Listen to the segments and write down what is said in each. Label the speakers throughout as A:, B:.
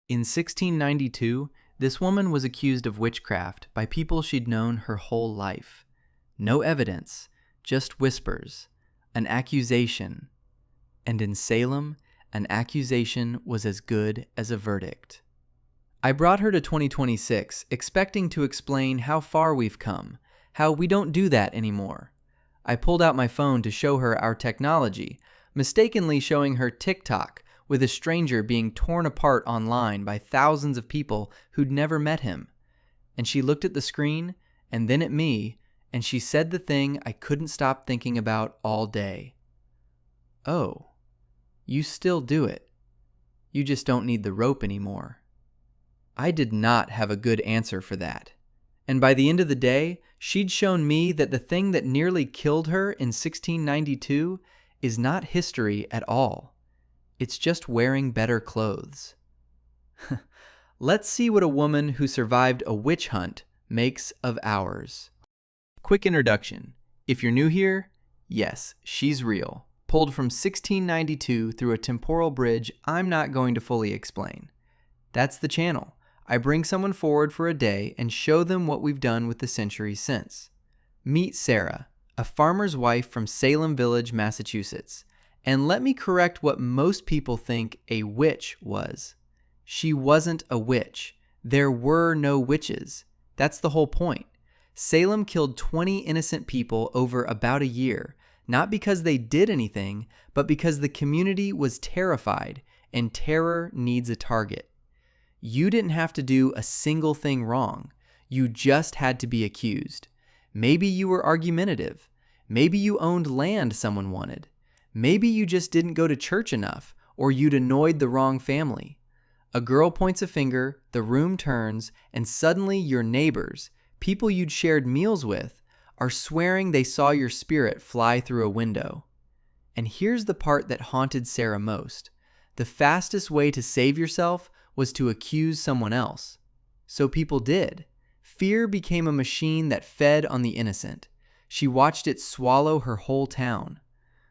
A: In 1692, this woman was accused of witchcraft by people she'd known her whole life. No evidence, just whispers, an accusation. And in Salem, an accusation was as good as a verdict. I brought her to 2026, expecting to explain how far we've come, how we don't do that anymore. I pulled out my phone to show her our technology, mistakenly showing her TikTok with a stranger being torn apart online by thousands of people who'd never met him. And she looked at the screen, and then at me, and she said the thing I couldn't stop thinking about all day. Oh, you still do it. You just don't need the rope anymore. I did not have a good answer for that. And by the end of the day, she'd shown me that the thing that nearly killed her in 1692 is not history at all. It's just wearing better clothes. Let's see what a woman who survived a witch hunt makes of ours. Quick introduction. If you're new here, yes, she's real. Pulled from 1692 through a temporal bridge I'm not going to fully explain. That's the channel. I bring someone forward for a day and show them what we've done with the centuries since. Meet Sarah, a farmer's wife from Salem Village, Massachusetts. And let me correct what most people think a witch was. She wasn't a witch. There were no witches. That's the whole point. Salem killed 20 innocent people over about a year, not because they did anything, but because the community was terrified, and terror needs a target. You didn't have to do a single thing wrong. You just had to be accused. Maybe you were argumentative. Maybe you owned land someone wanted. Maybe you just didn't go to church enough, or you'd annoyed the wrong family. A girl points a finger, the room turns, and suddenly your neighbors, people you'd shared meals with, are swearing they saw your spirit fly through a window. And here's the part that haunted Sarah most. The fastest way to save yourself was to accuse someone else. So people did. Fear became a machine that fed on the innocent. She watched it swallow her whole town.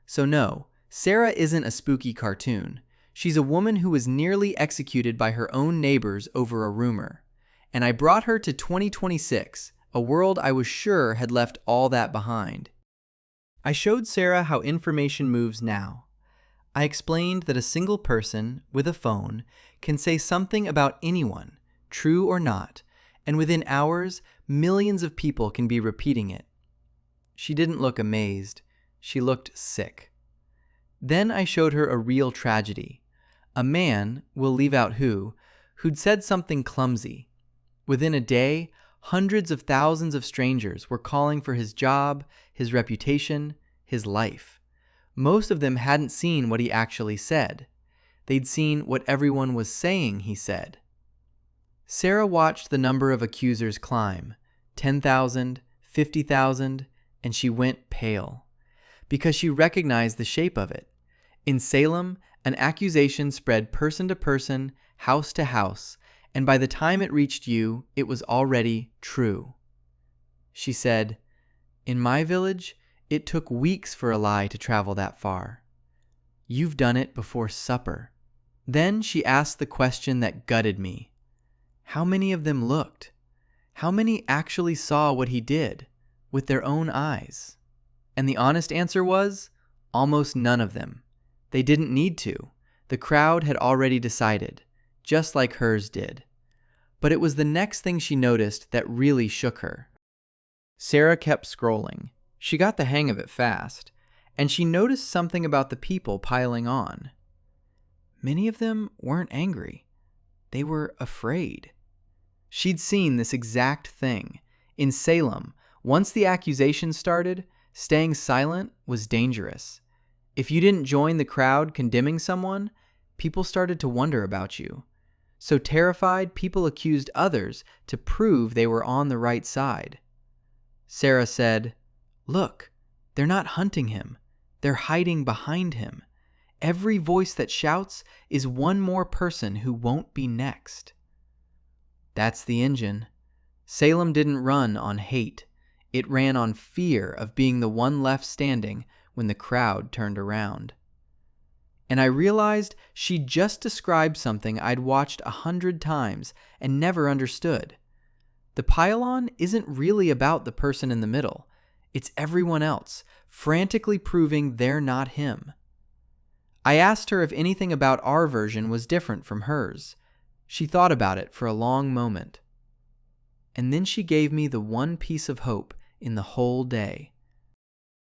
A: So no, Sarah isn't a spooky cartoon. She's a woman who was nearly executed by her own neighbors over a rumor. And I brought her to 2026, a world I was sure had left all that behind. I showed Sarah how information moves now. I explained that a single person with a phone can say something about anyone, true or not, and within hours, millions of people can be repeating it. She didn't look amazed. She looked sick. Then I showed her a real tragedy. A man, we'll leave out who'd said something clumsy. Within a day, hundreds of thousands of strangers were calling for his job, his reputation, his life. Most of them hadn't seen what he actually said. They'd seen what everyone was saying he said. Sarah watched the number of accusers climb, 10,000, 50,000, and she went pale, because she recognized the shape of it. In Salem, an accusation spread person to person, house to house, and by the time it reached you, it was already true. She said, "In my village, it took weeks for a lie to travel that far. You've done it before supper." Then she asked the question that gutted me. How many of them looked? How many actually saw what he did with their own eyes? And the honest answer was, almost none of them. They didn't need to. The crowd had already decided, just like hers did. But it was the next thing she noticed that really shook her. Sarah kept scrolling. She got the hang of it fast, and she noticed something about the people piling on. Many of them weren't angry. They were afraid. She'd seen this exact thing. In Salem, once the accusation started, staying silent was dangerous. If you didn't join the crowd condemning someone, people started to wonder about you. So terrified, people accused others to prove they were on the right side. Sarah said, "Look, they're not hunting him. They're hiding behind him. Every voice that shouts is one more person who won't be next." That's the engine. Salem didn't run on hate. It ran on fear of being the one left standing when the crowd turned around. And I realized she'd just described something I'd watched 100 times and never understood. The pylon isn't really about the person in the middle. It's everyone else, frantically proving they're not him. I asked her if anything about our version was different from hers. She thought about it for a long moment. And then she gave me the one piece of hope in the whole day.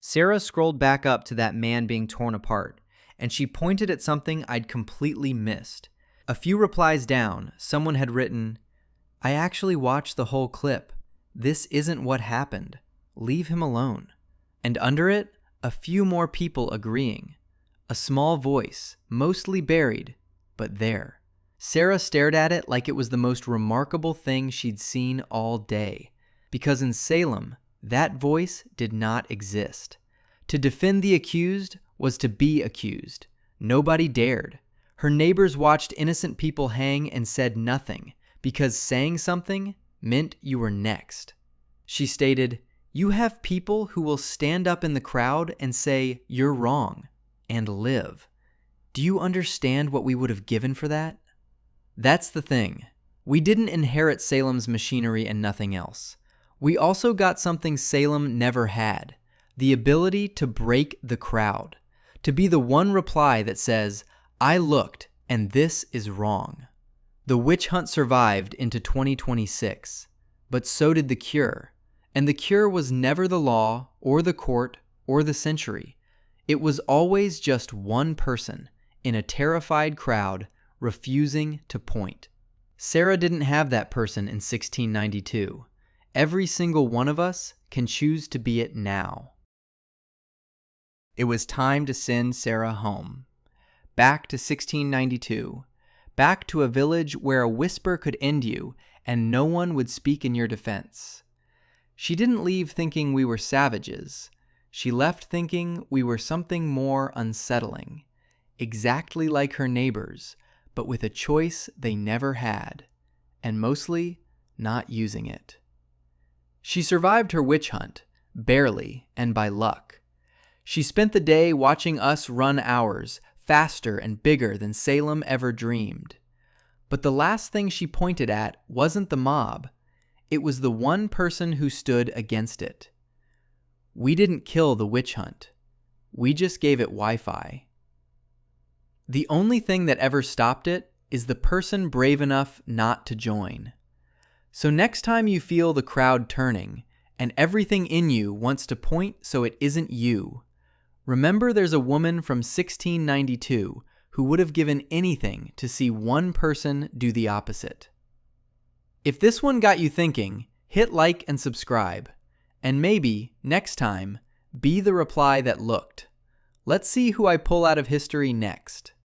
B: Sarah scrolled back up to that man being torn apart, and she pointed at something I'd completely missed. A few replies down, someone had written, "I actually watched the whole clip. This isn't what happened. Leave him alone." And under it, a few more people agreeing. A small voice, mostly buried, but there. Sarah stared at it like it was the most remarkable thing she'd seen all day. Because in Salem, that voice did not exist. To defend the accused was to be accused. Nobody dared. Her neighbors watched innocent people hang and said nothing, because saying something meant you were next. She stated, "You have people who will stand up in the crowd and say, 'You're wrong,' and live. Do you understand what we would have given for that?" That's the thing. We didn't inherit Salem's machinery and nothing else. We also got something Salem never had, the ability to break the crowd, to be the one reply that says, "I looked, and this is wrong." The witch hunt survived into 2026, but so did the cure. And the cure was never the law, or the court, or the century. It was always just one person in a terrified crowd refusing to point. Sarah didn't have that person in 1692. Every single one of us can choose to be it now. It was time to send Sarah home. Back to 1692. Back to a village where a whisper could end you and no one would speak in your defense. She didn't leave thinking we were savages. She left thinking we were something more unsettling, exactly like her neighbors, but with a choice they never had, and mostly not using it. She survived her witch hunt, barely and by luck. She spent the day watching us run ours, faster and bigger than Salem ever dreamed. But the last thing she pointed at wasn't the mob. It was the one person who stood against it. We didn't kill the witch hunt. We just gave it Wi-Fi. The only thing that ever stopped it is the person brave enough not to join. So next time you feel the crowd turning and everything in you wants to point so it isn't you, remember there's a woman from 1692 who would have given anything to see one person do the opposite. If this one got you thinking, hit like and subscribe. And maybe, next time, be the reply that looked. Let's see who I pull out of history next.